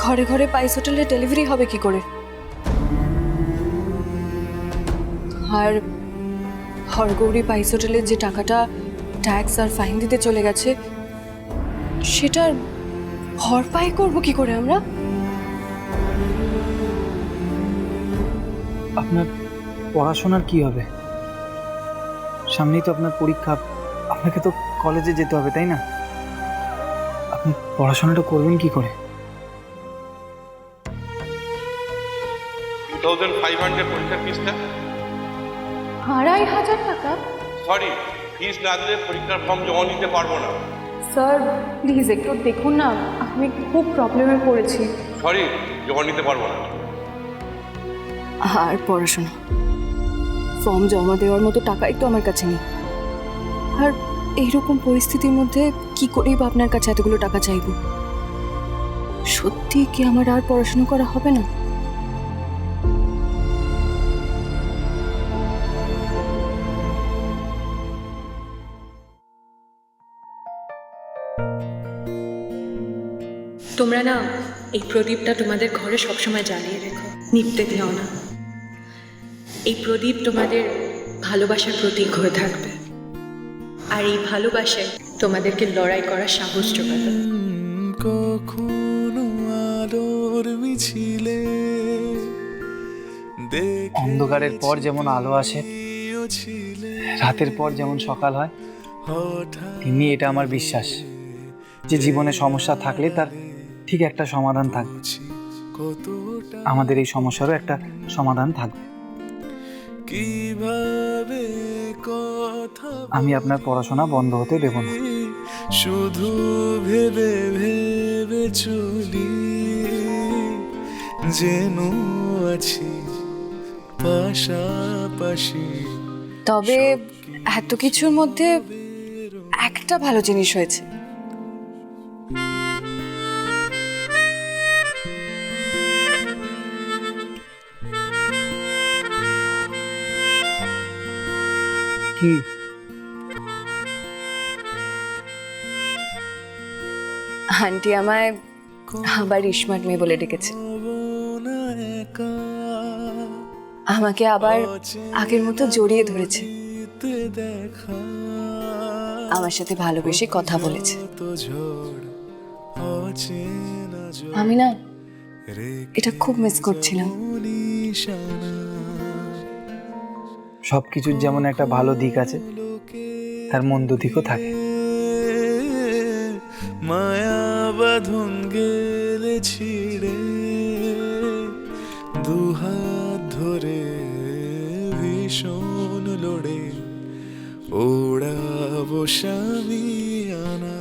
ঘরে ঘরে পাইস হোটেলে ডেলিভারি হবে কি করে? আর হরগৌরী পাইস হোটেলের যে টাকাটা ট্যাক্স আর ফাইন দিতে চলে গেছে, সেটার ভরপাই করবো কি করে আমরা? আপনার পড়াশোনার কি হবে? সামনেই তো আপনার পরীক্ষা, আপনাকে তো কলেজে যেতে হবে, তাই না? আপনি পড়াশোনাটা করবেন কি করে? 2500 পরীক্ষার ফিসটা। 2500 টাকা? সরি, ফিস না দিলে পরীক্ষার ফর্ম জমা নিতে পারবো না। স্যার প্লিজ একটু দেখুন না, আমি খুব প্রবলেমে পড়েছি। সরি, জমা নিতে পারবো না। আর পড়াশোনা, ফর্ম জমা দেওয়ার মতো টাকাই তো আমার কাছে নেই। আর এইরকম পরিস্থিতির মধ্যে কি করেই বা আপনার কাছে এতগুলো টাকা চাইবো? সত্যি কি আমার আর পড়াশোনা করা হবে না? তোমরা না এই প্রদীপটা তোমাদের ঘরে সবসময় জ্বালিয়ে রেখো, নিভতে দিও না। এই প্রদীপ তোমাদের ভালোবাসার প্রতীক হয়ে থাকবে, আর এই ভালোবাসায় তোমাদেরকে লড়াই করার সাহস যোগাবে। কখনো আলোর মিছিলে অন্ধকারের পর যেমন আলো আসে, রাতের পর যেমন সকাল হয়, তেমনি এটা আমার বিশ্বাস যে জীবনে সমস্যা থাকলে তার ঠিক একটা সমাধান থাকবে। আমাদের এই সমস্যারও একটা সমাধান থাকবে। কিভাবে কথা আমি আপনার পড়াশোনা বন্ধ হতে দেব না। শুধু ভেবে ভেবে চলি যেন আছি পাশাপাশি। তবে এত কিছুর মধ্যে একটা ভালো জিনিস হয়েছে। কি? আন্টি আমায় আবার স্মার্ট মেয়ে বলে ডেকেছে। আমাকে আবার আগের মতো জড়িয়ে ধরেছে, আমার সাথে ভালোবেসে কথা বলেছে। আমি না এটা খুব মিস করছিলাম। সবকিছুর যেমন একটা ভালো দিক আছে, তার মন্দ দিকও থাকে। মায়া বাঁধন গেলে ছিড়ে দুহাত ধরে ভীষণ লড়ে ওড়াবো শামিয়ানা।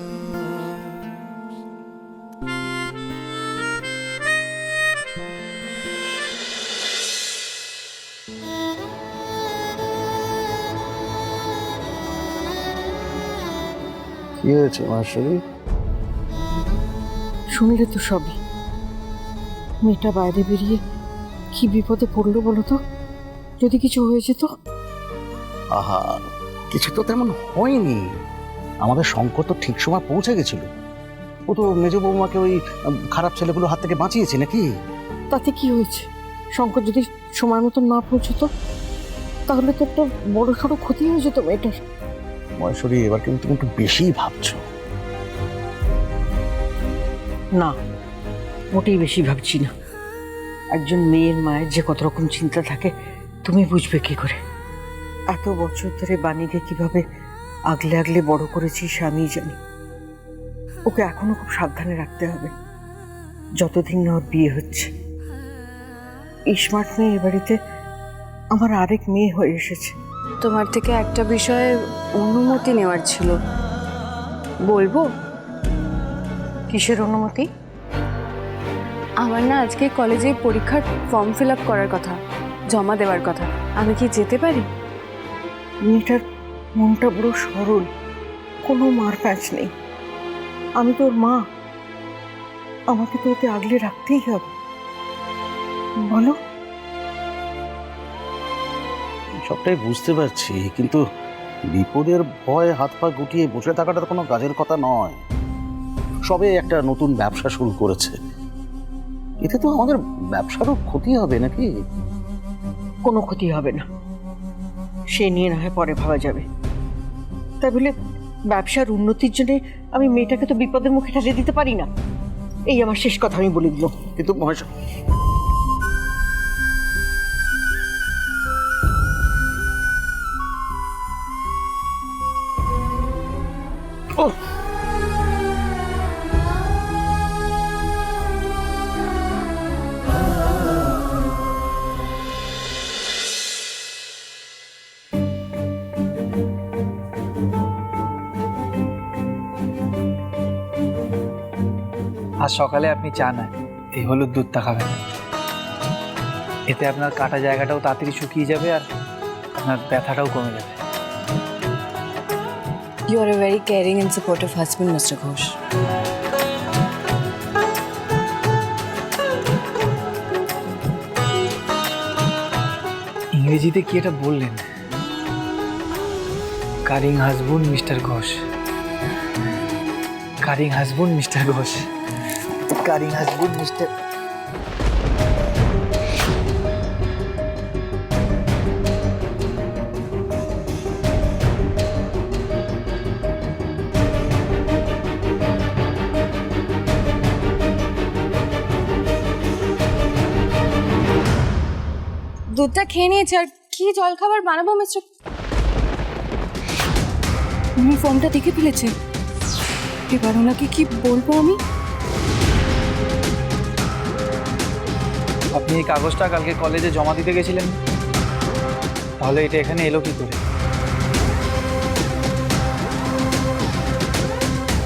কি হয়েছে মাসুরি? শুনলে তো সবই। মেয়েটা বাইরে বেরিয়ে কি বিপদে পড়লো বলো তো? যদি কিছু হয়ে যেত। আহা, কিছু তো তেমন হয়নি। আমাদের শঙ্কর তো ঠিক সময় পৌঁছে গেছিল। ও তো মেজ বৌমাকে ওই খারাপ ছেলেগুলোর হাত থেকে বাঁচিয়েছে নাকি? তাতে কি হয়েছে? শঙ্কর যদি সময় মতন না পৌঁছতো তাহলে তো একটা বড় সড়ো ক্ষতি হয়ে যেত মেয়েটার। মহেশ্বরী, এবার কিন্তু তুমি একটু বেশিই ভাবছো। না, মোটেই বেশি ভাবছি না। একজন মেয়ের মায়ের যে কত রকম চিন্তা থাকে তুমি বুঝবে কি করে? এত বছর ধরে বাণীকে কিভাবে আগলে আগলে বড় করেছিস আমি জানি। ওকে এখনো খুব সাবধানে রাখতে হবে যতদিন না ওর বিয়ে হচ্ছে। স্মার্ট মেয়ে এ বাড়িতে আমার আরেক মেয়ে হয়ে এসেছে। তোমার থেকে একটা বিষয়ে অনুমতি নেওয়ার ছিল, বলবো? কিসের অনুমতি? আমার না আজকে কলেজে পরীক্ষার ফর্ম ফিল আপ করার কথা, জমা দেওয়ার কথা। আমি কি যেতে পারি? মেয়েটার মনটা বড় সরল, কোনো মার প্যাঁচ নেই। আমি তোর মা, আমাকে তো ওকে আগলে রাখতেই হবে। বলো। সবটাই বুঝতে পারছি, কিন্তু বিপদের ভয় হাত পা গুটিয়ে বসে থাকাটা তো কোনো কাজের কথা নয়। সবে একটা নতুন ব্যবসা শুরু করেছে, এতে তো আমাদের ব্যবসারও ক্ষতি হবে নাকি? কোনো ক্ষতি হবে না, সে নিয়ে না হয় পরে ভাবা যাবে। তাই বলে ব্যবসার উন্নতির জন্য আমি মেয়েটাকে তো বিপদের মুখে ঠেলে দিতে পারি না। এই আমার শেষ কথা আমি বলে দিলাম। কিন্তু মহেশ, ও আজ সকালে আপনি চা না এই হলুদ দুধটা খাবেন, এতে আপনার কাটা জায়গাটাও তাড়াতাড়ি শুকিয়ে যাবে আর আপনার ব্যথাটাও কমে যাবে। You are a very caring and supportive husband, Mr. Ghosh. ইংরেজিতে কি এটা বললেন? কারিং হাসবুন মিস্টার ঘোষ, কারিং হাসবুন মিস্টার ঘোষ, কারিং হাসবুন মিস্টার। দুধটা খেয়ে নিয়েছে আর কি জলখাবার বানাবো মিস্টার? উনি ফর্মটা দেখে ফেলেছে, এবার ওনাকে কি বলবো আমি? আপনি এই কাগজটা কালকে কলেজে জমা দিতে গেছিলেন, তাহলে এটা এখানে এলো কি করে?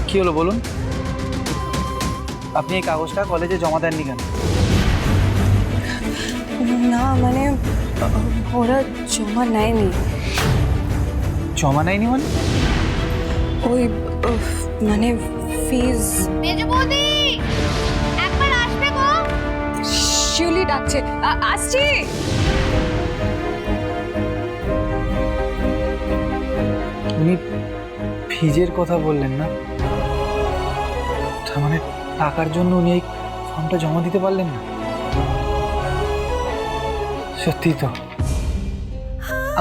কি হলো বলুন? আপনি এই কাগজটা কলেজে জমা দেননি কেন? না মানে ওরা জমা নেয়নি। জমা নেয়নি মানে? ওই মানে ফিজ। শিউলি ডাকছে, আসছি। উনি ফিজের কথা বললেন না? তার মানে টাকার জন্য উনি এই ফর্মটা জমা দিতে পারলেন না? সত্যি তো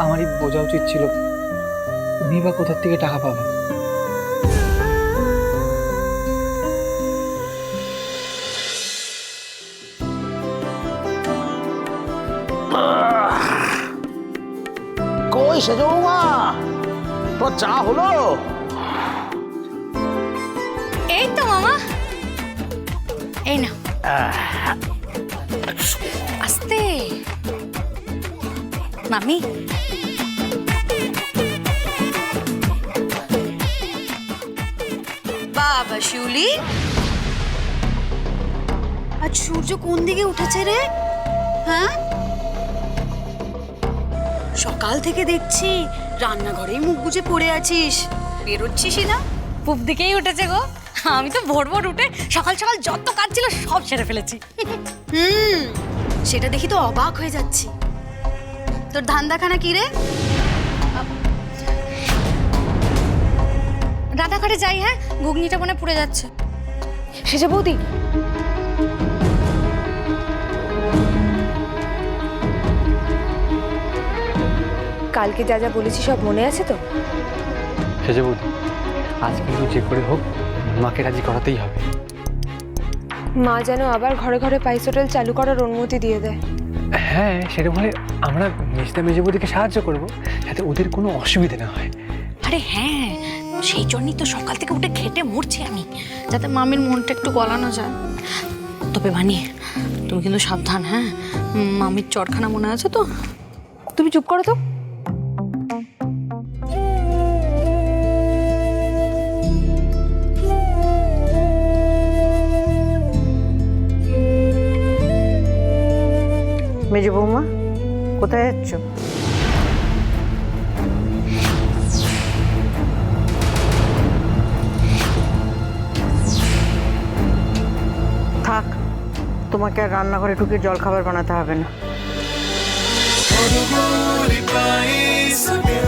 আমারই বোঝা উচিত ছিল, উনি বা কোথার থেকে টাকা পাবেন। কই সেজো বৌমা, তোর চা হলো? এই তো মামা, এই না আস্তে মামি। বাবা শিউলি, আজ সূর্য কোন দিকে উঠেছে রে? হ্যাঁ, সকাল থেকে দেখছি রান্নাঘরেই মুখ গুজে পড়ে আছিস, বেরোচ্ছিসই না। পূব দিকেই উঠেছে গো, আমি তো ভোর ভোর উঠে সকাল সকাল যত কাজ ছিল সব সেরে ফেলেছি। সেটা দেখি তো অবাক হয়ে যাচ্ছি। তোর ধান্দাখানা কি রে? রাধাঘাটে যাই, হ্যাঁ ঘুগনিটা মনে পুড়ে যাচ্ছে। সেজে বৌদি, কালকে যা যা বলেছি সব মনে আছে তো? সেজে বৌদি, আজ কিন্তু যে করে হোক মাকে রাজি করাতেই হবে। মা যেন আবার ঘরে ঘরে পাইস হোটেল চালু করার অনুমতি দিয়ে দেয়। হ্যাঁ, সেটা বলে আমরা মেজদা মেজে বৌদিকে সাহায্য করব যাতে ওদের কোনো অসুবিধা না হয়। আরে হ্যাঁ, সেই জন্যই তো সকাল থেকে উঠে খেটে মরছি আমি, যাতে মামির মনটা একটু গলানো যায়। তবে বানি, তুমি কিন্তু সাবধান। হ্যাঁ, মামির চরখানা মনে আছে তো? তুমি চুপ করো তো। মেজো বৌমা, কোথায় যাচ্ছ? থাক, তোমাকে আর রান্নাঘরে ঢুকে জলখাবার বানাতে হবে না। অনুভূতি পাই সকে